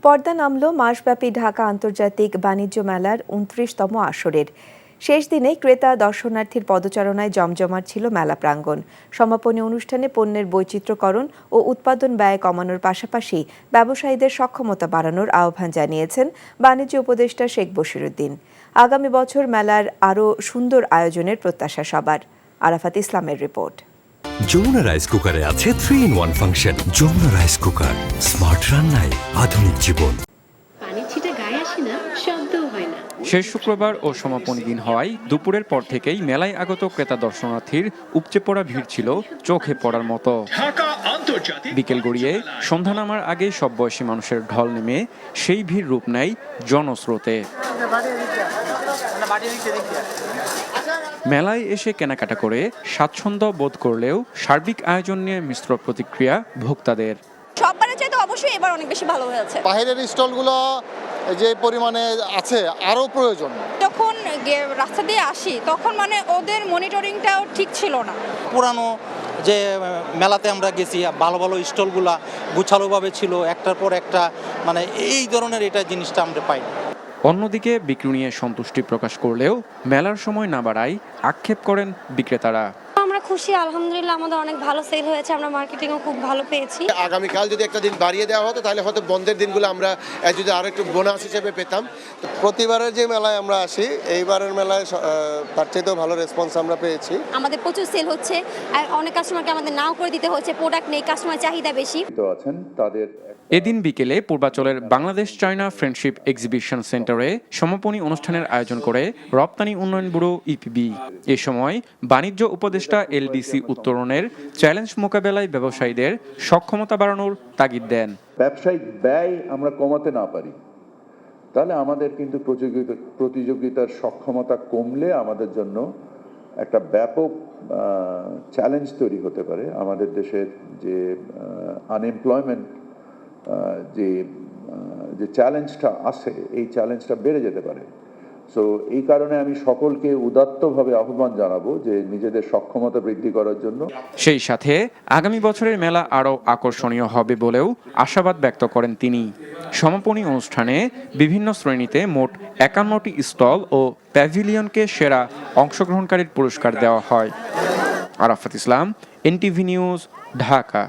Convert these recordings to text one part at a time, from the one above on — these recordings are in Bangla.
পর্দা নামল মাসব্যাপী ঢাকা আন্তর্জাতিক বাণিজ্য মেলার ২৯তম আসরের। শেষ দিনে ক্রেতা দর্শনার্থীর পদচারণায় জমজমাট ছিল মেলা প্রাঙ্গণ। সমাপনী অনুষ্ঠানে পণ্যের বৈচিত্র্যকরণ ও উৎপাদন ব্যয় কমানোর পাশাপাশি ব্যবসায়ীদের সক্ষমতা বাড়ানোর আহ্বান জানিয়েছেন বাণিজ্য উপদেষ্টা শেখ বশিরউদ্দিন। আগামী বছর মেলার আরও সুন্দর আয়োজনের প্রত্যাশা সবার। আরাফাত ইসলামের রিপোর্ট। যমুনা রাইস কুকারে আছে 3-in-1 function. Jamuna rice cooker, smart রান্নায় আধুনিক জীবন। পানি ছিটে গায়ে আসে না, শব্দও হয় না। শেষ শুক্রবার ও সমাপনী দিন হওয়ায় দুপুরের পর থেকেই মেলায় আগত ক্রেতা দর্শনার্থীর উপচে পড়া ভিড় ছিল চোখে পড়ার মতো। বিকেল গড়িয়ে সন্ধ্যা নামার আগেই সব বয়সী মানুষের ঢল নেমে সেই ভিড় রূপ নেয় জনস্রোতে। মেলায় এসে কেনাকাটা করে স্বাচ্ছন্দ্য বোধ করলেও সার্বিক আয়োজন নিয়ে মিশ্র প্রতিক্রিয়া ভোক্তাদের। সববারের চাইতে অবশ্যই এবার অনেক বেশি ভালো হয়েছে। বাইরের স্টলগুলো যে পরিমাণে আছে আরও প্রয়োজন। যখন রাস্তা দিয়ে আসি তখন ওদের মনিটরিংটাও ঠিক ছিল না। পুরানো যে মেলাতে আমরা গেছি ভালো ভালো স্টলগুলা গুছালোভাবে ছিল, একটার পর একটা, এই ধরনের এটা জিনিসটা আমরা পাই। অন্যদিকে বিক্রি নিয়ে সন্তুষ্টি প্রকাশ করলেও মেলার সময় না বাড়ায় আক্ষেপ করেন বিক্রেতারা। আমরা খুশি, আলহামদুলিল্লাহ আমাদের অনেক ভালো সেল হয়েছে, আমরা মার্কেটিংও খুব ভালো পেয়েছি। আগামীকাল যদি একটা দিন বাড়িয়ে দেওয়া হতো তাহলে হয়তো বন্ধের দিনগুলো আমরা যদি আরো একটু বোনাস হিসেবে পেতাম। প্রতিবারের যে মেলায় আমরা আসি, এইবারের মেলায় তার চাইতেও ভালো রেসপন্স আমরা পেয়েছি। আমাদের প্রচুর সেল হচ্ছে, আর অনেক কাস্টমারকে আমাদের নাও করে দিতে হচ্ছে, প্রোডাক্ট নেই, কাস্টমার চাহিদা বেশি। এদিন বিকেলে পূর্বাচলের বাংলাদেশ চায়না ফ্রেন্ডশিপ এক্সিবিশন সেন্টারে সমাপনী অনুষ্ঠানের আয়োজন করে রপ্তানি উন্নয়ন ব্যুরো ইপিবি। এ সময় বাণিজ্য উপদেষ্টা এলডিসি উত্তরণের চ্যালেঞ্জ মোকাবেলায় ব্যবসায়ীদের সক্ষমতা বাড়ানোর তাগিদ দেন। ব্যবসায়িক ব্যয় আমরা কমাতে না পারি তাহলে আমাদের কিন্তু প্রতিযোগিতার সক্ষমতা কমলে আমাদের জন্য একটা ব্যাপক চ্যালেঞ্জ তৈরি হতে পারে। আমাদের দেশের যে আনএমপ্লয়মেন্ট যে চ্যালেঞ্জটা আছে, এই চ্যালেঞ্জটা বেড়ে যেতে পারে। সো এই কারণে আমি সকলকে উদাত্তভাবে আহ্বান জানাবো যে নিজেদের সক্ষমতা বৃদ্ধি করার জন্য। সেই সাথে আগামী বছরের মেলা আরও আকর্ষণীয় হবে বলেও আশাবাদ ব্যক্ত করেন তিনি। সমাপনী অনুষ্ঠানে বিভিন্ন শ্রেণীতে মোট ৫১টি স্টল ও প্যাভিলিয়নকে সেরা অংশগ্রহণকারীর পুরস্কার দেওয়া হয়। Arafat Islam, NTV news, Dhaka.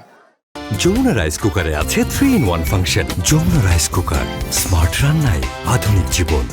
Jamuna rice কুকারে আছে 3-in-1 function. Jamuna rice cooker, smart রান্নায় আধুনিক জীবন।